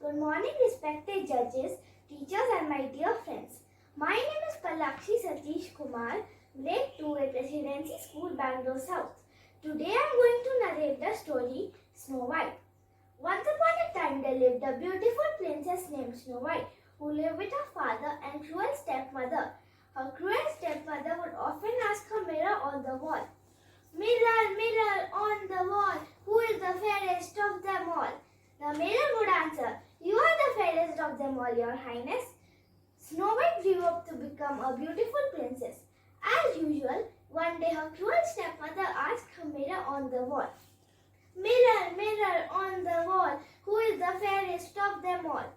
Good morning, respected judges, teachers, and my dear friends. My name is Palakshi Satish Kumar, grade 2 at Presidency School, Bangalore South. Today I am going to narrate the story Snow White. Once upon a time, there lived a beautiful princess named Snow White, who lived with her father and cruel stepmother. Her cruel stepmother would often ask her mirror on the wall, "Mirror, mirror on the wall, who is the fairest of them all?" The mirror would answer, "You are the fairest of them all, your highness." Snow White grew up to become a beautiful princess. As usual, one day her cruel stepmother asked her mirror on the wall, "Mirror, mirror on the wall, who is the fairest of them all?"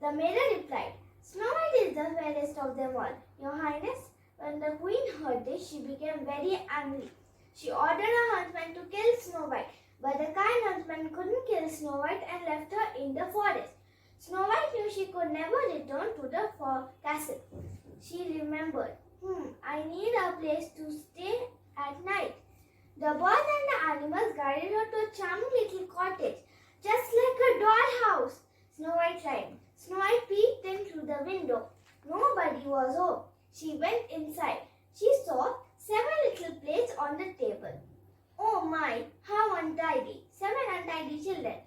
The mirror replied, "Snow White is the fairest of them all, your highness." When the queen heard this, she became very angry. She ordered her huntsman to kill Snow White, but the kind huntsman couldn't kill Snow White and left her in the forest. Snow White knew she could never return to the castle. She remembered, I need a place to stay at night. The birds and the animals guided her to a charming little cottage, just like a dollhouse. Snow White cried. Snow White peeked in through the window. Nobody was home. She went inside. She saw 7 little plates on the table. "Oh my, how untidy! 7 untidy children,"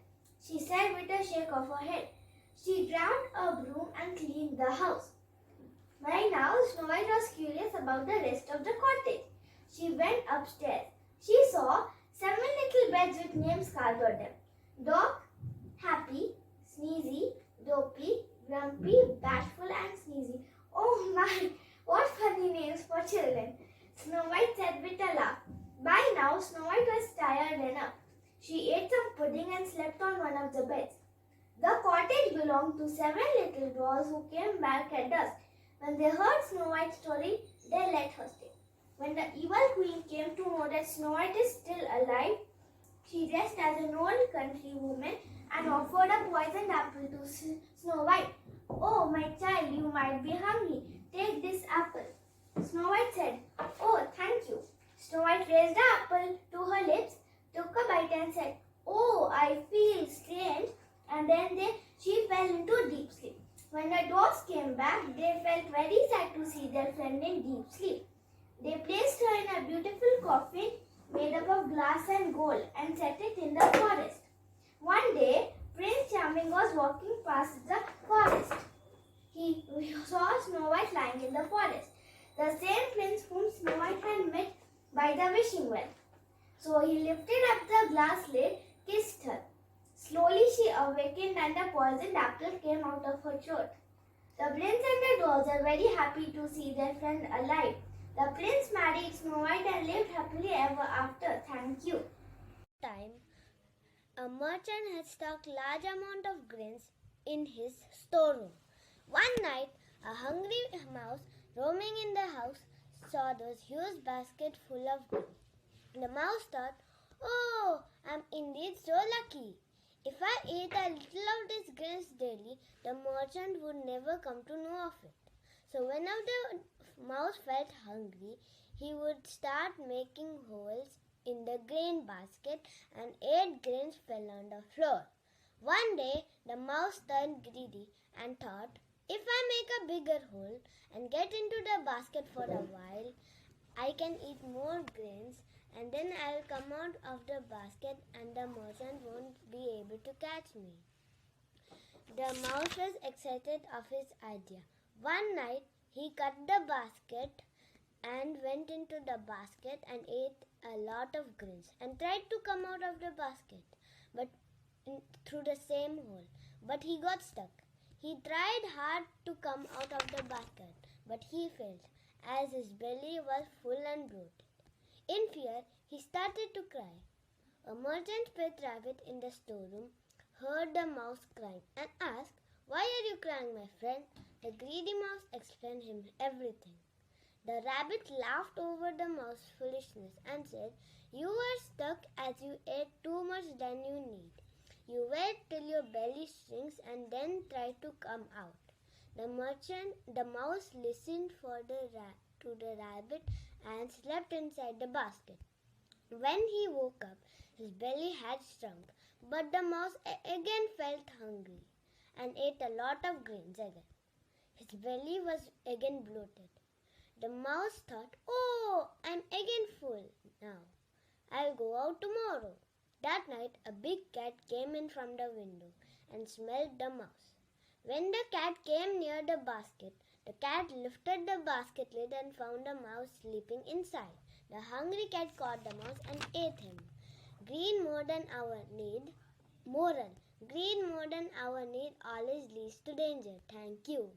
she said with a shake of her head. She grabbed a broom and cleaned the house. By now, Snow White was curious about the rest of the cottage. She went upstairs. She saw 7 little beds with names carved on them. Dog, Happy, Sneezy, Dopey, Grumpy, Bashful and Sneezy. Oh my, what funny names for children, Snow White said with a laugh. By now, Snow White was tired enough. She ate some pudding and slept on one of the beds. The cottage belonged to 7 little dwarfs who came back at dusk. When they heard Snow White's story, they let her stay. When the evil queen came to know that Snow White is still alive, she dressed as an old country woman and offered a poisoned apple to Snow White. "Oh, my child, you might be hungry. Take this apple." Snow White said, "Oh, thank you." Snow White raised the apple to her lips, took a bite and said, "Oh, I feel strange," and then she fell into deep sleep. When the dwarfs came back, they felt very sad to see their friend in deep sleep. They placed her in a beautiful coffin made up of glass and gold and set it in the forest. One day, Prince Charming was walking past the forest. He saw Snow White lying in the forest, the same prince whom Snow White had met by the wishing well. So he lifted up the glass lid, kissed her. Slowly she awakened and the poisoned apple came out of her throat. The prince and the dwarfs are very happy to see their friend alive. The prince married Snow White and lived happily ever after. Thank you. Time, a merchant had stocked large amount of grains in his storeroom. One night, a hungry mouse roaming in the house saw those huge baskets full of grain. The mouse thought, "Oh, I'm indeed so lucky. If I ate a little of these grains daily, the merchant would never come to know of it." So whenever the mouse felt hungry, he would start making holes in the grain basket and 8 grains fell on the floor. One day, the mouse turned greedy and thought, "If I make a bigger hole and get into the basket for a while, I can eat more grains and then I'll come out of the basket and the merchant won't be able to catch me." The mouse was excited of his idea. One night, he cut the basket and went into the basket and ate a lot of grains and tried to come out of the basket but through the same hole. But he got stuck. He tried hard to come out of the basket, but he failed, as his belly was full and bloated. In fear, he started to cry. A merchant pet rabbit in the storeroom heard the mouse crying and asked, "Why are you crying, my friend?" The greedy mouse explained him everything. The rabbit laughed over the mouse's foolishness and said, "You were stuck as you ate too much than you need. You wait till your belly shrinks and then try to come out." The mouse listened to the rabbit and slept inside the basket. When he woke up, his belly had shrunk, but the mouse again felt hungry. and ate a lot of grains again. His belly was again bloated. The mouse thought, "Oh, I'm again full now. I'll go out tomorrow." That night, a big cat came in from the window and smelled the mouse. When the cat came near the basket, the cat lifted the basket lid and found a mouse sleeping inside. The hungry cat caught the mouse and ate him. Green more than our need. Moral. Greed more than our need always leads to danger. Thank you.